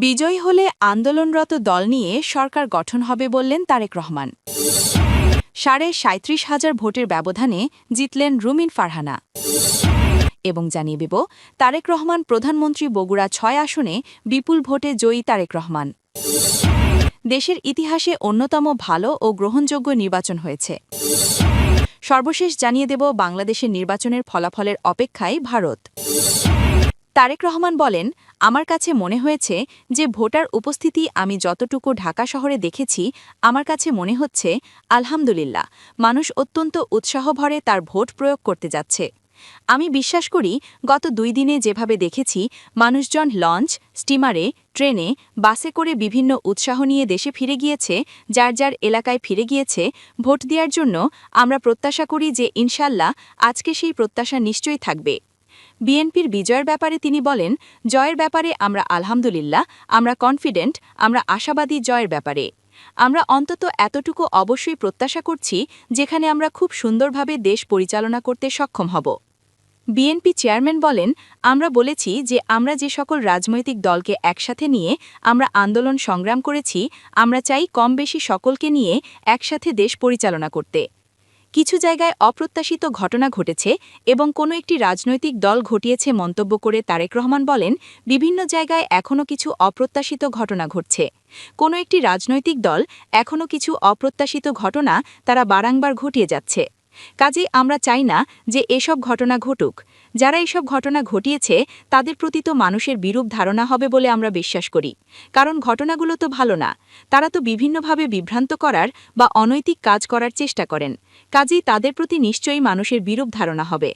বিজয়ী হলে আন্দোলনরত দল নিয়ে সরকার গঠন হবে বললেন তারেক রহমান। 37,500 ভোটের ব্যবধানে জিতলেন রুমিন ফারহানা। এবং জানিয়ে দেব, তারেক রহমান প্রধানমন্ত্রী বগুড়া 6 আসনে বিপুল ভোটে জয়ী তারেক রহমান। দেশের ইতিহাসে অন্যতম ভালো ও গ্রহণযোগ্য নির্বাচন হয়েছে। সর্বশেষ জানিয়ে দেব, বাংলাদেশের নির্বাচনের ফলাফলের অপেক্ষায় ভারত। তারেক রহমান বলেন, আমার কাছে মনে হয়েছে যে ভোটার উপস্থিতি আমি যতটুকু ঢাকা শহরে দেখেছি, আমার কাছে মনে হচ্ছে আলহামদুলিল্লাহ মানুষ অত্যন্ত উৎসাহভরে তার ভোট প্রয়োগ করতে যাচ্ছে। আমি বিশ্বাস করি গত 2 দিনে যেভাবে দেখেছি মানুষজন লঞ্চ, স্টিমারে, ট্রেনে, বাসে করে বিভিন্ন উৎসাহ নিয়ে দেশে ফিরে গিয়েছে, যার যার এলাকায় ফিরে গিয়েছে ভোট দেওয়ার জন্য। আমরা প্রত্যাশা করি যে ইনশাল্লাহ আজকে সেই প্রত্যাশা নিশ্চয়ই থাকবে। বিএনপির বিজয়ের ব্যাপারে তিনি বলেন, জয়ের ব্যাপারে আমরা আলহামদুলিল্লাহ, আমরা কনফিডেন্ট, আমরা আশাবাদী জয়ের ব্যাপারে। আমরা অন্তত এতটুকু অবশ্যই প্রত্যাশা করছি যেখানে আমরা খুব সুন্দরভাবে দেশ পরিচালনা করতে সক্ষম হব। বিএনপি চেয়ারম্যান বলেন, আমরা বলেছি যে আমরা যে সকল রাজনৈতিক দলকে একসাথে নিয়ে আমরা আন্দোলন সংগ্রাম করেছি, আমরা চাই কম বেশি সকলকে নিয়ে একসাথে দেশ পরিচালনা করতে। কিছু জায়গায় অপ্রত্যাশিত ঘটনা ঘটেছে এবং কোনো একটি রাজনৈতিক দল ঘটিয়েছে মন্তব্য করে তারেক রহমান বলেন, বিভিন্ন জায়গায় এখনও কিছু অপ্রত্যাশিত ঘটনা ঘটছে। কোনো একটি রাজনৈতিক দল এখনও কিছু অপ্রত্যাশিত ঘটনা তারা বারংবার ঘটিয়ে যাচ্ছে। কাজেই আমরা চাই না যে এসব ঘটনা ঘটুক। যারা এসব ঘটনা ঘটিয়েছে তাদের প্রতি তো মানুষের বিরূপ ধারণা হবে বলে আমরা বিশ্বাস করি, কারণ ঘটনাগুলো তো ভালো না। তারা তো বিভিন্নভাবে বিভ্রান্ত করার বা অনৈতিক কাজ করার চেষ্টা করেন। কাজেই তাদের প্রতি নিশ্চয়ই মানুষের বিরূপ ধারণা হবে।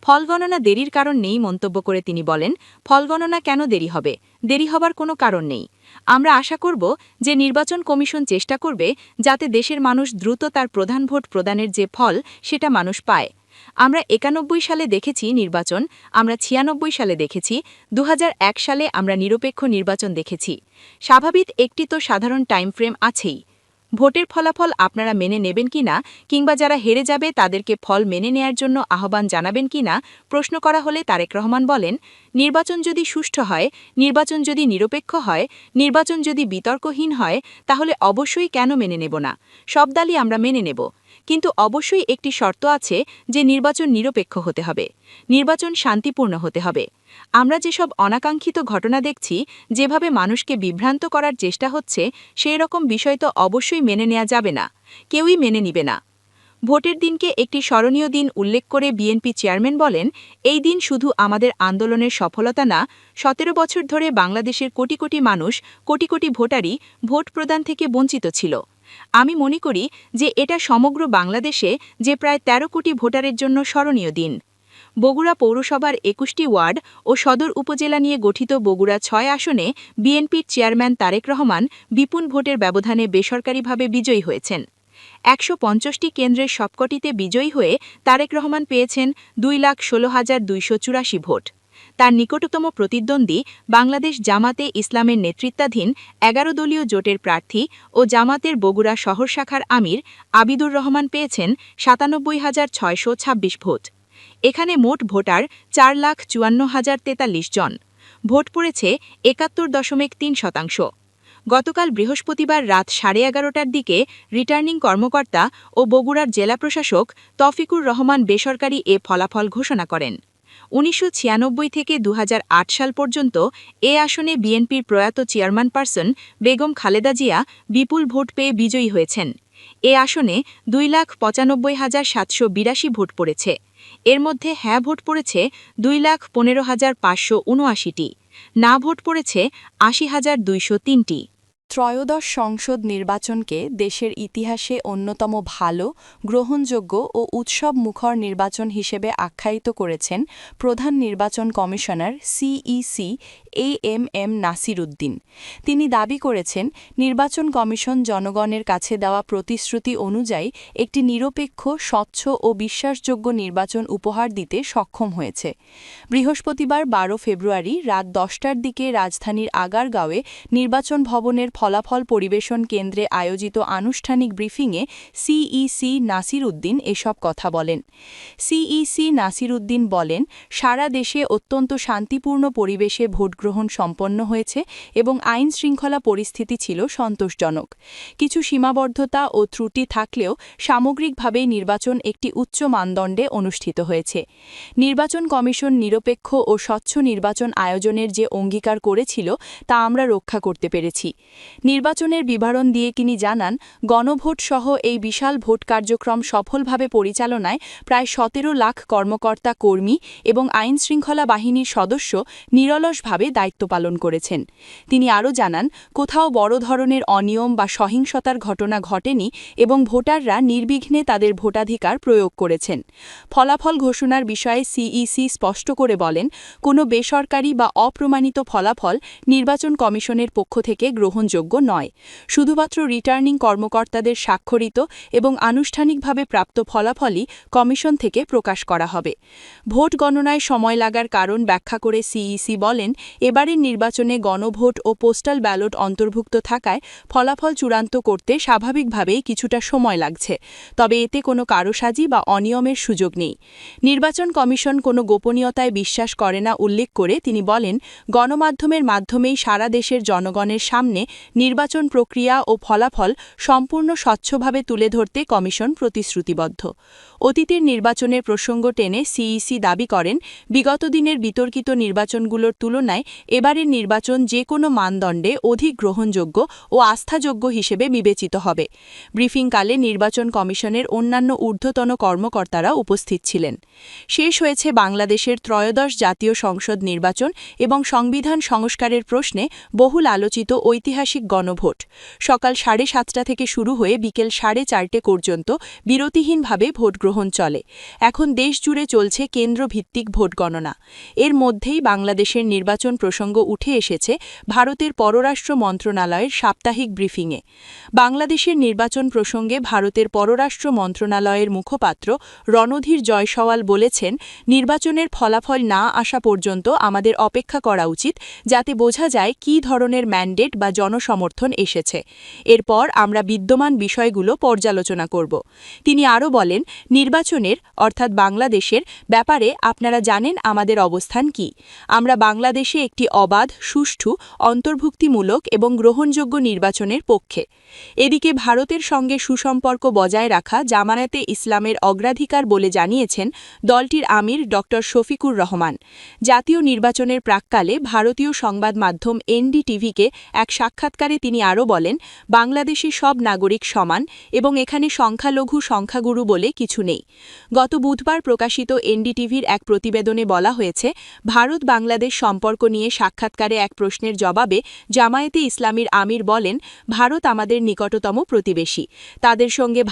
ফল গণনা দেরির কারণ নেই মন্তব্য করে তিনি বলেন, ফল গণনা কেন দেরি হবে? দেরি হবার কোনো কারণ নেই। আমরা আশা করব যে নির্বাচন কমিশন চেষ্টা করবে যাতে দেশের মানুষ দ্রুত তার প্রধান ভোট প্রদানের যে ফল সেটা মানুষ পায়। আমরা 91 সালে দেখেছি নির্বাচন, আমরা 96 সালে দেখেছি, 2001 সালে আমরা নিরপেক্ষ নির্বাচন দেখেছি। স্বাভাবিক একটি তো সাধারণ টাইম ফ্রেম আছেই। ভোটের ফলাফল আপনারা মেনে নেবেন কিনা, কিংবা যারা হেরে যাবে তাদেরকে ফল মেনে নেয়ার জন্য আহ্বান জানাবেন কিনা প্রশ্ন করা হলে তারেক রহমান বলেন, নির্বাচন যদি সুষ্ঠু হয়, নির্বাচন যদি নিরপেক্ষ হয়, নির্বাচন যদি বিতর্কহীন হয়, তাহলে অবশ্যই কেন মেনে নেব না? সব দলই আমরা মেনে নেব, কিন্তু অবশ্যই একটি শর্ত আছে যে নির্বাচন নিরপেক্ষ হতে হবে, নির্বাচন শান্তিপূর্ণ হতে হবে। আমরা যেসব অনাকাঙ্ক্ষিত ঘটনা দেখছি, যেভাবে মানুষকে বিভ্রান্ত করার চেষ্টা হচ্ছে, সেই রকম বিষয় তো অবশ্যই মেনে নেওয়া যাবে না, কেউই মেনে নিবে না। ভোটের দিনকে একটি স্মরণীয় দিন উল্লেখ করে বিএনপি চেয়ারম্যান বলেন, এই দিন শুধু আমাদের আন্দোলনের সফলতা না, 17 বছর ধরে বাংলাদেশের কোটি কোটি মানুষ, কোটি কোটি ভোটারই ভোট প্রদান থেকে বঞ্চিত ছিল। আমি মনে করি যে এটা সমগ্র বাংলাদেশে যে প্রায় 13 কোটি ভোটারের জন্য স্মরণীয় দিন। বগুড়া পৌরসভার 21টি ওয়ার্ড ও সদর উপজেলা নিয়ে গঠিত বগুড়া 6 আসনে বিএনপির চেয়ারম্যান তারেক রহমান বিপুল ভোটের ব্যবধানে বেসরকারিভাবে বিজয়ী হয়েছেন। 150টি কেন্দ্রের সবকটিতে বিজয়ী হয়ে তারেক রহমান পেয়েছেন 2,16,284 ভোট। তার নিকটতম প্রতিদ্বন্দ্বী বাংলাদেশ জামাতে ইসলামের নেতৃত্বাধীন 11 দলীয় জোটের প্রার্থী ও জামাতের বগুড়া শহর শাখার আমির আবিদুর রহমান পেয়েছেন 97,626 ভোট। এখানে মোট ভোটার 4,54,043 জন। ভোট পড়েছে 71.3%। গতকাল বৃহস্পতিবার রাত 11:30টার দিকে রিটার্নিং কর্মকর্তা ও বগুড়ার জেলা প্রশাসক তৌফিকুর রহমান বেসরকারি এ ফলাফল ঘোষণা করেন। 1996 থেকে 2008 সাল পর্যন্ত এ আসনে বিএনপির প্রয়াত চেয়ারম্যানপারসন বেগম খালেদা জিয়া বিপুল ভোট পেয়ে বিজয়ী হয়েছেন। এ আসনে 2,95,782 ভোট পড়েছে। এর মধ্যে হ্যাঁ ভোট পড়েছে 2,15,579টি, না ভোট পড়েছে 80,203টি। ত্রয়োদশ সংসদ নির্বাচনকে দেশের ইতিহাসে অন্যতম ভালো, গ্রহণযোগ্য ও উৎসবমুখর নির্বাচন হিসেবে আখ্যায়িত করেছেন প্রধান নির্বাচন commissioner CEC AMM Nasir Uddin. তিনি দাবি করেছেন, নির্বাচন কমিশন জনগণের কাছে দেওয়া প্রতিশ্রুতি অনুযায়ী একটি নিরপেক্ষ, স্বচ্ছ ও বিশ্বাসযোগ্য নির্বাচন উপহার দিতে সক্ষম হয়েছে। বৃহস্পতিবার 12 ফেব্রুয়ারি রাত 10টার দিকে রাজধানীর আগারগাঁওয়ে নির্বাচন ভবনের ফলাফল পরিবেশন কেন্দ্রে আয়োজিত আনুষ্ঠানিক ব্রিফিংয়ে সিইসি নাসির উদ্দিন এসব কথা বলেন। সিইসি নাসির উদ্দিন বলেন, সারা দেশে অত্যন্ত শান্তিপূর্ণ পরিবেশে ভোটগ্রহণ সম্পন্ন হয়েছে এবং আইন শৃঙ্খলা পরিস্থিতি ছিল সন্তোষজনক। কিছু সীমাবদ্ধতা ও ত্রুটি থাকলেও সামগ্রিকভাবে নির্বাচন একটি উচ্চ মানদণ্ডে অনুষ্ঠিত হয়েছে। নির্বাচন কমিশন নিরপেক্ষ ও স্বচ্ছ নির্বাচন আয়োজনের যে অঙ্গীকার করেছিল তা আমরা রক্ষা করতে পেরেছি। নির্বাচনের বিবরণ দিয়ে তিনি জানান, গণভোট সহ এই বিশাল ভোট কার্যক্রম সফলভাবে পরিচালনায় প্রায় ১৭ লাখ কর্মকর্তা কর্মী এবং আইনশৃঙ্খলা বাহিনীর সদস্য নিরলসভাবে দায়িত্ব পালন করেছেন। তিনি আরও জানান, কোথাও বড় ধরনের অনিয়ম বা সহিংসতার ঘটনা ঘটেনি এবং ভোটাররা নির্বিঘ্নে তাদের ভোটাধিকার প্রয়োগ করেছেন। ফলাফল ঘোষণার বিষয়ে সিইসি স্পষ্ট করে বলেন, কোনো বেসরকারি বা অপ্রমাণিত ফলাফল নির্বাচন কমিশনের পক্ষ থেকে গ্রহণযোগ্য নয়। শুধুমাত্র রিটার্নিং কর্মকর্তাদের স্বাক্ষরিত এবং আনুষ্ঠানিকভাবে প্রাপ্ত ফলাফলই কমিশন থেকে প্রকাশ করা হবে। ভোট গণনায় সময় লাগার কারণ ব্যাখ্যা করে সিইসি বলেন, এবারের নির্বাচনে গণভোট ও পোস্টাল ব্যালট অন্তর্ভুক্ত থাকায় ফলাফল চূড়ান্ত করতে স্বাভাবিকভাবেই কিছুটা সময় লাগছে, তবে এতে কোনো কারসাজি বা অনিয়মের সুযোগ নেই। নির্বাচন কমিশন কোনো গোপনীয়তায় বিশ্বাস করে না উল্লেখ করে তিনি বলেন, গণমাধ্যমের মাধ্যমেই সারা দেশের জনগণের সামনে নির্বাচন প্রক্রিয়া ও ফলাফল সম্পূর্ণ স্বচ্ছভাবে তুলে ধরতে কমিশন প্রতিশ্রুতিবদ্ধ। অতীতের নির্বাচনের প্রসঙ্গ টেনে সিইসি দাবি করেন, বিগত দিনের বিতর্কিত নির্বাচনগুলোর তুলনায় এবারের নির্বাচন যে কোনো মানদণ্ডে অধিক গ্রহণযোগ্য ও আস্থাযোগ্য হিসেবে বিবেচিত হবে। ব্রিফিংকালে নির্বাচন কমিশনের অন্যান্য ঊর্ধ্বতন কর্মকর্তারা উপস্থিত ছিলেন। শেষ হয়েছে বাংলাদেশের ত্রয়োদশ জাতীয় সংসদ নির্বাচন এবং সংবিধান সংস্কারের প্রশ্নে বহুল আলোচিত ঐতিহাসিক গণভোট। সকাল 7:30 থেকে শুরু হয়ে বিকেল 4:30 পর্যন্ত বিরতিহীনভাবে ভোটগ্রহণ চলে। এখন দেশ জুড়ে চলছে কেন্দ্রভিত্তিক ভোট গণনা। এর মধ্যেই বাংলাদেশের নির্বাচন প্রসঙ্গ উঠে এসেছে ভারতের পররাষ্ট্র মন্ত্রণালয়ের সাপ্তাহিক ব্রিফিংয়ে। বাংলাদেশের নির্বাচন প্রসঙ্গে ভারতের পররাষ্ট্র মন্ত্রণালয়ের মুখপাত্র রণধীর জয়সওয়াল বলেছেন, নির্বাচনের ফলাফল না আসা পর্যন্ত আমাদের অপেক্ষা করা উচিত, যাতে বোঝা যায় কী ধরনের ম্যান্ডেট বা জনসমর্থন এসেছে। এরপর আমরা বিদ্যমান বিষয়গুলো পর্যালোচনা করব। তিনি আরও বলেন, নির্বাচনের অর্থাৎ বাংলাদেশের ব্যাপারে আপনারা জানেন আমাদের অবস্থান কি। আমরা বাংলাদেশে একটি অবাধ, সুষ্ঠু, অন্তর্ভুক্তিমূলক এবং গ্রহণযোগ্য নির্বাচনের পক্ষে। এদিকে ভারতের সঙ্গে সুসম্পর্ক বজায় রাখা জামায়াতে ইসলামের অগ্রাধিকার বলে জানিয়েছেন দলটির আমির ড. শফিকুর রহমান। জাতীয় নির্বাচনের প্রাক্কালে ভারতীয় সংবাদ মাধ্যম এনডিটিভিকে এক সাক্ষাৎকারে তিনি আরও বলেন, বাংলাদেশে সব নাগরিক সমান এবং এখানে সংখ্যালঘু সংখ্যাগুরু বলে কিছু নেই। গত বুধবার প্রকাশিত এনডিটিভির এক প্রতিবেদনে বলা হয়েছে, ভারত বাংলাদেশ সম্পর্ক নিয়ে সাক্ষাৎকারে এক প্রশ্নের জবাবে জামায়াতে ইসলামীর আমির বলেন, ভারত আমাদের নিকটতম প্রতিবেশী। তাদের সঙ্গে